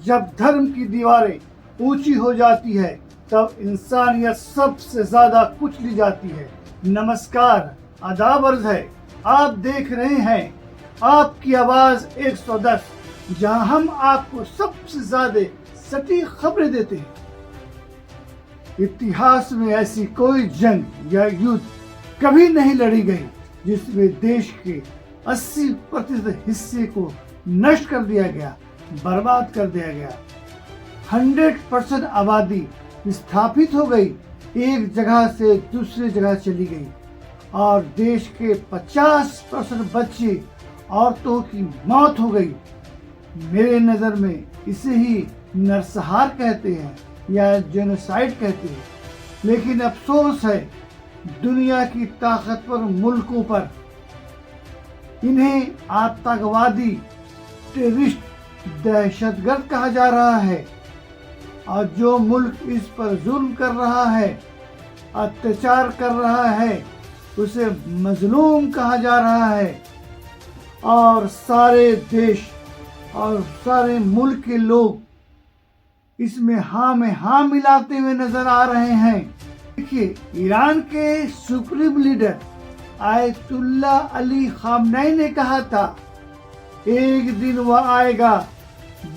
جب دھرم کی دیواریں اونچی ہو جاتی ہے تب انسانیت سب سے زیادہ کچلی جاتی ہے۔ نمسکار، آداب عرض ہے، آپ دیکھ رہے ہیں آپ کی آواز 110، جہاں ہم آپ کو سب سے زیادہ سٹیک خبریں دیتے ہیں۔ اتہاس میں ایسی کوئی جنگ یا یدھ کبھی نہیں لڑی گئی جس میں دیش کے 80% حصے کو نشٹ کر دیا گیا، برباد کر دیا گیا۔ 100% آبادی وستھاپت ہو گئی، ایک جگہ سے دوسری جگہ چلی گئی، اور دیش کے 50% بچے عورتوں کی موت ہو گئی۔ میرے نظر میں اسے ہی نرسنہار کہتے ہیں یا جینوسائیڈ کہتے ہیں، لیکن افسوس ہے دنیا کی طاقتور ملکوں پر انہیں آتنکوادی، ٹیررسٹ، دہشت گرد کہا جا رہا ہے، اور جو ملک اس پر ظلم کر رہا ہے، اتیاچار کر رہا ہے، اسے مظلوم کہا جا رہا ہے، اور سارے دیش اور سارے ملک کے لوگ اس میں ہاں میں ہاں ملاتے ہوئے نظر آ رہے ہیں۔ دیکھیے، ایران کے سپریم لیڈر آیت اللہ علی خامنئی نے کہا تھا ایک دن وہ آئے گا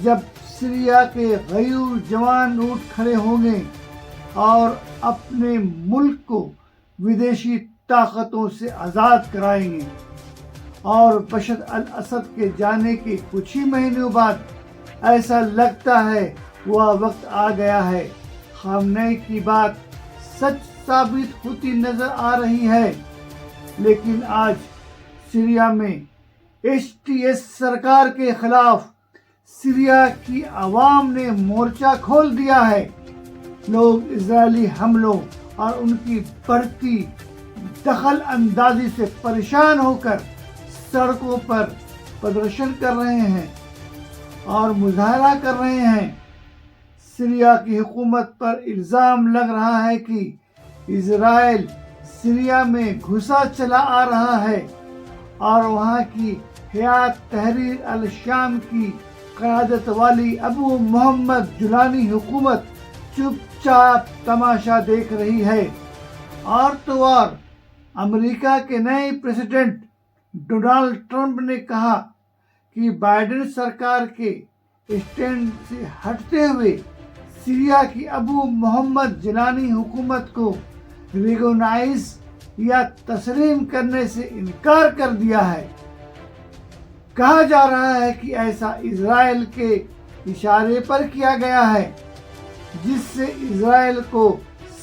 جب سیریا کے غیور جوان اٹھ کھڑے ہوں گے اور اپنے ملک کو ودیشی طاقتوں سے آزاد کرائیں گے، اور بشر الاسد کے جانے کے کچھ ہی مہینوں بعد ایسا لگتا ہے وہ وقت آ گیا ہے۔ خامنئی کی بات سچ ثابت ہوتی نظر آ رہی ہے، لیکن آج سیریا میں HTS سرکار کے خلاف سیریا کی عوام نے مورچہ کھول دیا ہے۔ لوگ اسرائیلی حملوں اور ان کی بڑھتی دخل اندازی سے پریشان ہو کر سڑکوں پر پردرشن کر رہے ہیں اور مظاہرہ کر رہے ہیں۔ سیریا کی حکومت پر الزام لگ رہا ہے کہ اسرائیل سیریا میں گھسا چلا آ رہا ہے، اور وہاں کی حیات تحریر الشام کی قیادت والی ابو محمد جولانی حکومت چپ چاپ تماشا دیکھ رہی ہے۔ اور تو اور امریکہ کے نئے پریزیڈنٹ ڈونلڈ ٹرمپ نے کہا کہ بائیڈن سرکار کے اسٹینڈ سے ہٹتے ہوئے سیریا کی ابو محمد جولانی حکومت کو ریکگنائز یا تسلیم کرنے سے انکار کر دیا ہے۔ کہا جا رہا ہے کہ ایسا اسرائیل کے اشارے پر کیا گیا ہے، جس سے اسرائیل کو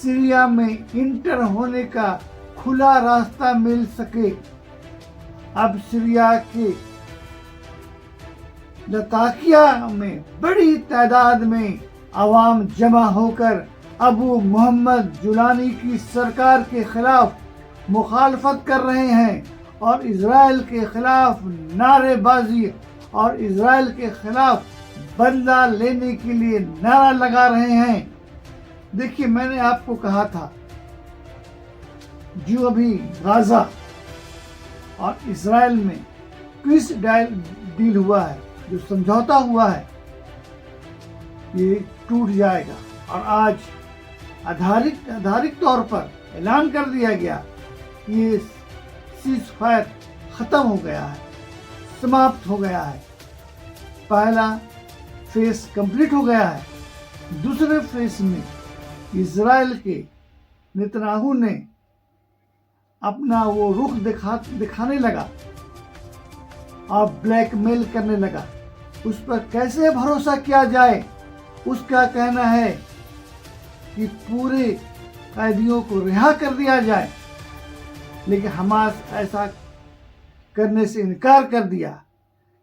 سیریا میں انٹر ہونے کا کھلا راستہ مل سکے۔ اب سیریا کے لتاکیا میں بڑی تعداد میں عوام جمع ہو کر ابو محمد جولانی کی سرکار کے خلاف مخالفت کر رہے ہیں، اور اسرائیل کے خلاف نعرے بازی اور اسرائیل کے خلاف بدلہ لینے کے لیے نعرہ لگا رہے ہیں۔ دیکھیے، میں نے آپ کو کہا تھا جو ابھی غزہ اور اسرائیل میں پیس ڈیل ہوا ہے، جو سمجھوتا ہوا ہے، یہ ٹوٹ جائے گا، اور آج آدھارک طور پر اعلان کر دیا گیا کہ یہ سیز فائر ختم ہو گیا ہے، سماپت ہو گیا ہے۔ پہلا فیز کمپلیٹ ہو گیا ہے۔ دوسرے فیز میں اسرائیل کے نتنیاہو نے اپنا وہ رخ دکھانے لگا اور بلیک میل کرنے لگا۔ اس پر کیسے بھروسہ کیا جائے؟ اس کا کہنا ہے کہ پورے قیدیوں کو رہا کر دیا جائے، لیکن حماس ایسا کرنے سے انکار کر دیا،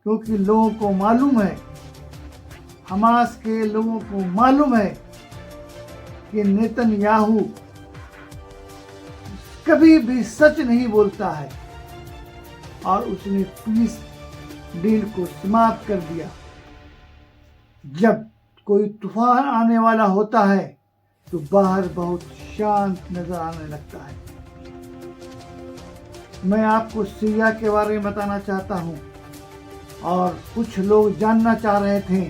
کیونکہ لوگوں کو معلوم ہے، حماس کے لوگوں کو معلوم ہے کہ نتنیاہو کبھی بھی سچ نہیں بولتا ہے، اور اس نے پیس ڈیل کو سماپت کر دیا۔ جب کوئی طوفان آنے والا ہوتا ہے تو باہر بہت شانت نظر آنے لگتا ہے۔ میں آپ کو سیریا کے بارے میں بتانا چاہتا ہوں، اور کچھ لوگ جاننا چاہ رہے تھے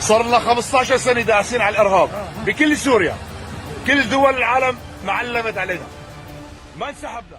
صار لنا 15 سنة داعسين على الإرهاب بكل سوريا، كل دول العالم معلمت علينا، ما انسحبنا.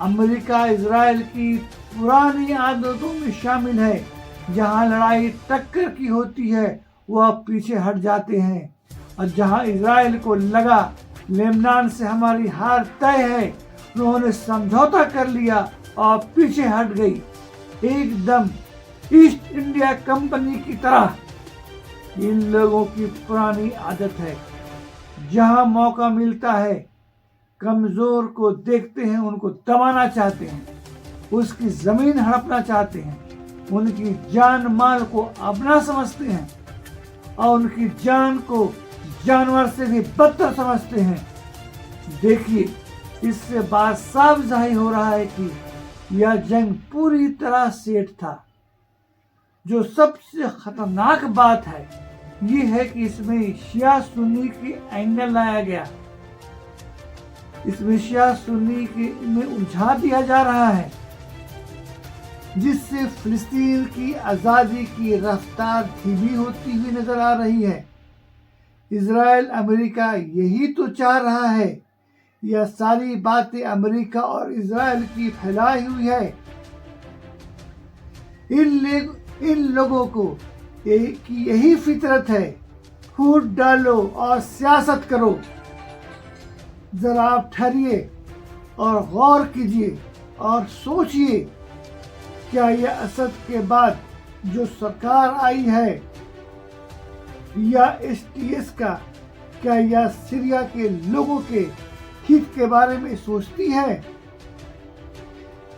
امریکہ اسرائیل کی پرانی عادتوں میں شامل ہے، جہاں لڑائی ٹکر کی ہوتی ہے وہ اب پیچھے ہٹ جاتے ہیں، اور جہاں اسرائیل کو لگا لبنان سے ہماری ہار طے ہے، انہوں نے سمجھوتا کر لیا اور پیچھے ہٹ گئی، ایک دم ایسٹ انڈیا کمپنی کی طرح۔ ان لوگوں کی پرانی عادت ہے، جہاں موقع ملتا ہے کمزور کو دیکھتے ہیں، ان کو دبانا چاہتے ہیں، اس کی زمین ہڑپنا چاہتے ہیں، ان کی جان مال کو اپنا سمجھتے ہیں، اور ان کی جان کو جانور سے بھی بدتر سمجھتے ہیں۔ دیکھیے، اس سے بات صاف ظاہر ہو رہا ہے کہ یہ جنگ پوری طرح سیٹ تھا۔ جو سب سے خطرناک بات ہے یہ ہے کہ اس میں شیعہ سنی کی اینگل لایا گیا، اس میں شیعہ سنی میں الجھا دیا جا رہا ہے، جس سے فلسطین کی آزادی کی رفتار دھیمی ہوتی ہوئی نظر آ رہی ہے۔ اسرائیل امریکہ یہی تو چاہ رہا ہے، یہ ساری باتیں امریکہ اور اسرائیل کی پھیلائی ہوئی ہے۔ ان لوگوں کو یہی فطرت ہے، پھوٹ ڈالو اور سیاست کرو۔ ذرا آپ ٹھہریے اور غور کیجیے اور سوچئے، کیا یہ اسد کے بعد جو سرکار آئی ہے یا ایس ٹی ایس کا، کیا یہ سیریا کے لوگوں کے ہت کے بارے میں سوچتی ہے؟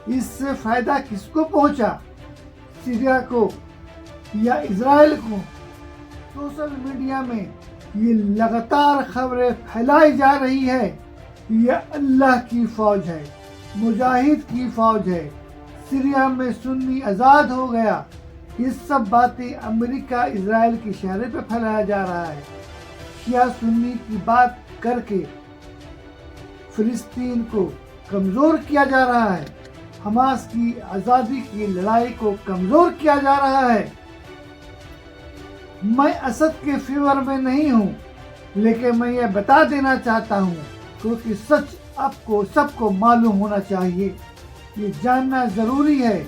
اس سے فائدہ کس کو پہنچا، سیریا کو یا اسرائیل کو؟ سوشل میڈیا میں یہ لگاتار خبریں پھیلائی جا رہی ہے، یہ اللہ کی فوج ہے، مجاہد کی فوج ہے، سیریا میں سنی آزاد ہو گیا۔ یہ سب باتیں امریکہ اسرائیل کے اشارے پہ پھیلایا جا رہا ہے، شیعہ سنی کی بات کر کے فلسطین کو کمزور کیا جا رہا ہے، حماس کی آزادی کی لڑائی کو کمزور کیا جا رہا ہے۔ میں اسد کے فیور میں نہیں ہوں، لیکن میں یہ بتا دینا چاہتا ہوں کیونکہ سچ آپ کو سب کو معلوم ہونا چاہیے، یہ جاننا ضروری ہے۔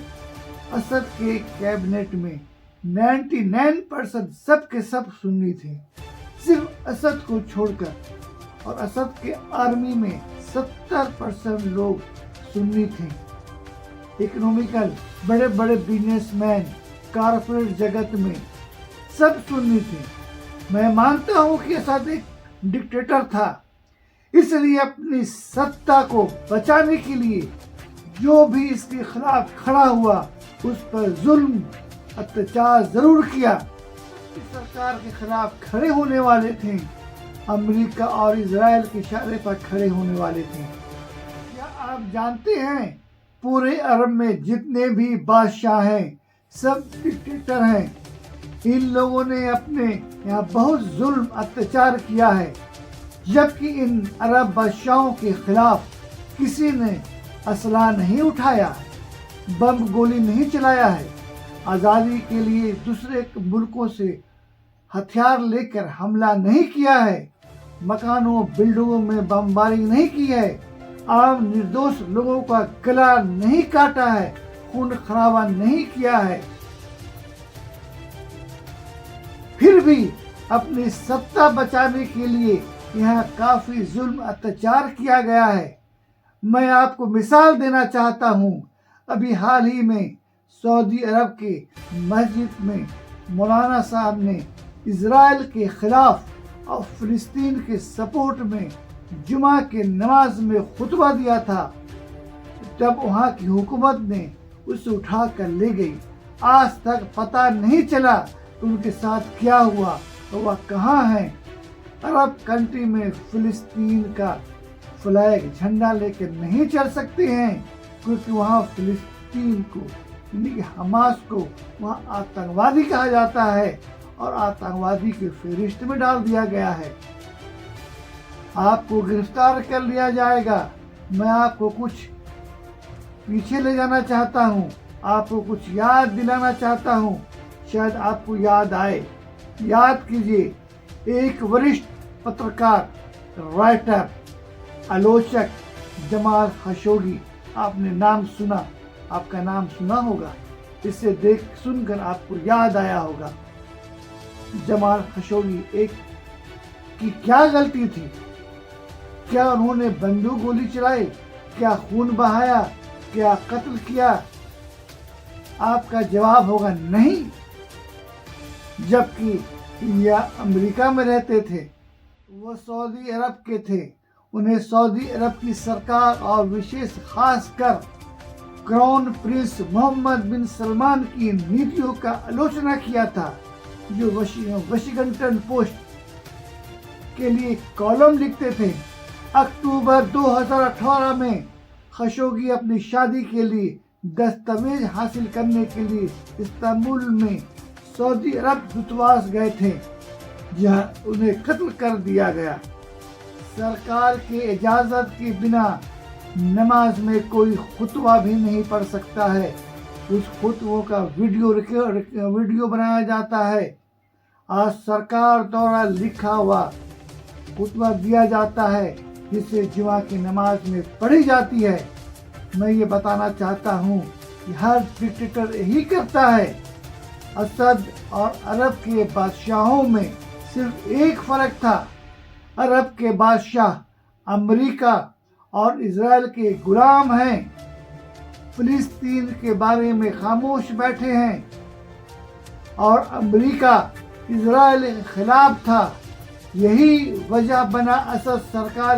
اسد کے کیبنٹ میں 99% سب کے سب سنی تھے، صرف اسد کو چھوڑ کر، اور اسد کے آرمی میں 70% لوگ سنی تھے۔ اکنومیکل بڑے بڑے بزنس مین، کارپوریٹ جگت میں سب سنی تھے۔ میں مانتا ہوں کہ اسد ایک ڈکٹیٹر تھا، اس لیے اپنی سطح کو بچانے کے لیے جو بھی اس کے خلاف کھڑا ہوا اس پر ظلم اتیاچار ضرور کیا۔ اس سرکار کے خلاف کھڑے ہونے والے تھے، امریکہ اور اسرائیل کے اشارے پر کھڑے ہونے والے تھے۔ کیا آپ جانتے ہیں پورے عرب میں جتنے بھی بادشاہ ہیں سب ڈکٹیٹر ہیں؟ ان لوگوں نے اپنے یہاں بہت ظلم اتیاچار کیا ہے، جبکہ ان عرب بادشاہوں کے خلاف کسی نے اسلحہ نہیں اٹھایا ہے، بم گولی نہیں چلایا ہے، آزادی کے لیے دوسرے ملکوں سے ہتھیار لے کر حملہ نہیں کیا ہے، مکانوں بلڈنگوں میں بمباری نہیں کی ہے، عام نردوش لوگوں کا گلا نہیں کاٹا ہے، خون خرابہ نہیں کیا ہے۔ پھر بھی اپنی سطح بچانے کے لیے یہاں کافی ظلم اتیاچار کیا گیا ہے۔ میں آپ کو مثال دینا چاہتا ہوں، ابھی حال ہی میں سعودی عرب کے مسجد میں مولانا صاحب نے اسرائیل کے خلاف اور فلسطین کے سپورٹ میں جمعہ کے نماز میں خطبہ دیا تھا، جب وہاں کی حکومت نے اسے اٹھا کر لے گئی۔ آج تک پتہ نہیں چلا کہ ان کے ساتھ کیا ہوا اور وہ کہاں ہیں۔ عرب کنٹری میں فلسطین کا فلیگ جھنڈا لے کے نہیں چل سکتے ہیں، کیونکہ وہاں فلسطین کو یعنی کہ حماس کو وہاں آتنکوادی کہا جاتا ہے اور آتنکوادی کے فہرست میں ڈال دیا گیا ہے۔ آپ کو گرفتار کر لیا جائے گا۔ میں آپ کو کچھ پیچھے لے جانا چاہتا ہوں، آپ کو کچھ یاد دلانا چاہتا ہوں، شاید آپ کو یاد آئے۔ یاد کیجئے، ایک وریشٹھ پترکار، رائٹر، آلوچک جمال خاشقجی آپ نے نام سنا, آپ کا نام سنا ہوگا, اسے دیکھ سن کر آپ کو یاد آیا ہوگا جمال خشوگی ایک کی کیا غلطی تھی. کیا انہوں نے بندوق گولی چلائی, کیا خون بہایا, کیا قتل کیا؟ آپ کا جواب ہوگا نہیں. جبکہ یہ امریکہ میں رہتے تھے, وہ سعودی عرب کے تھے, انہیں سعودی عرب کی سرکار اور وشیش خاص کر کراؤن پرنس محمد بن سلمان کی نیتیوں کا آلوچنا کیا تھا, جو واشنگٹن پوسٹ کے لیے کالم لکھتے تھے. اکتوبر 2018 میں خشوگی اپنی شادی کے لیے دستاویز حاصل کرنے کے لیے استنبول میں سعودی عرب دتواس گئے تھے, جہاں انہیں قتل کر دیا گیا. سرکار کی اجازت کے بنا نماز میں کوئی خطبہ بھی نہیں پڑھ سکتا ہے. اس خطبوں کا ویڈیو بنایا جاتا ہے. آج سرکار دوارا لکھا ہوا خطبہ دیا جاتا ہے, جسے جمعہ کی نماز میں پڑھی جاتی ہے. میں یہ بتانا چاہتا ہوں کہ ہر ڈکٹیٹر یہی کرتا ہے. اسد اور عرب کے بادشاہوں میں صرف ایک فرق تھا. عرب کے بادشاہ امریکہ اور اسرائیل کے غلام ہیں, فلسطین کے بارے میں خاموش بیٹھے ہیں, اور امریکہ اسرائیل کے خلاف تھا. یہی وجہ بنا اسد سرکار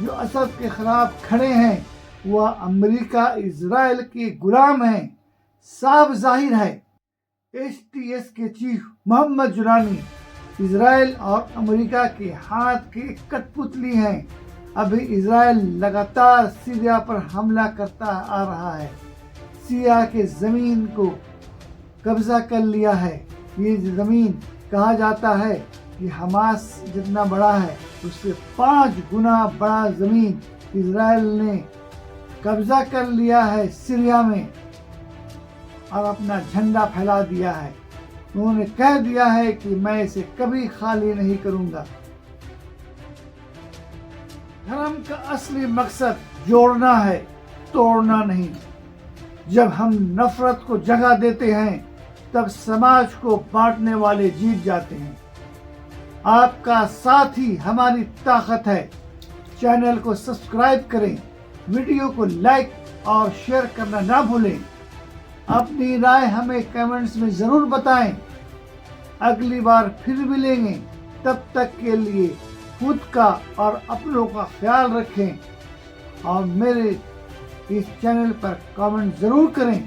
جو اسد کے خلاف کھڑے ہیں وہ امریکہ اسرائیل کے غلام ہیں. صاف ظاہر ہے HTS کے چیف محمد جولانی اسرائیل اور امریکہ کے ہاتھ کے کٹ پتلی ہیں. ابھی اسرائیل لگاتار سیریا پر حملہ کرتا آ رہا ہے. سیریا کے زمین کو قبضہ کر لیا ہے. یہ زمین کہا جاتا ہے کہ حماس جتنا بڑا ہے اس سے 5 گنا بڑا زمین اسرائیل نے قبضہ کر لیا ہے سیریا میں, اور اپنا جھنڈا پھیلا دیا ہے. انہوں نے کہہ دیا ہے کہ میں اسے کبھی خالی نہیں کروں گا. دھرم کا اصلی مقصد جوڑنا ہے, توڑنا نہیں. جب ہم نفرت کو جگہ دیتے ہیں تب سماج کو بانٹنے والے جیت جاتے ہیں. آپ کا ساتھ ہی ہماری طاقت ہے. چینل کو سبسکرائب کریں, ویڈیو کو لائک اور شیئر کرنا نہ بھولیں. اپنی رائے ہمیں کمنٹس میں ضرور بتائیں. اگلی بار پھر ملیں گے, تب تک کے لیے خود کا اور اپنوں کا خیال رکھیں, اور میرے اس چینل پر کامنٹ ضرور کریں.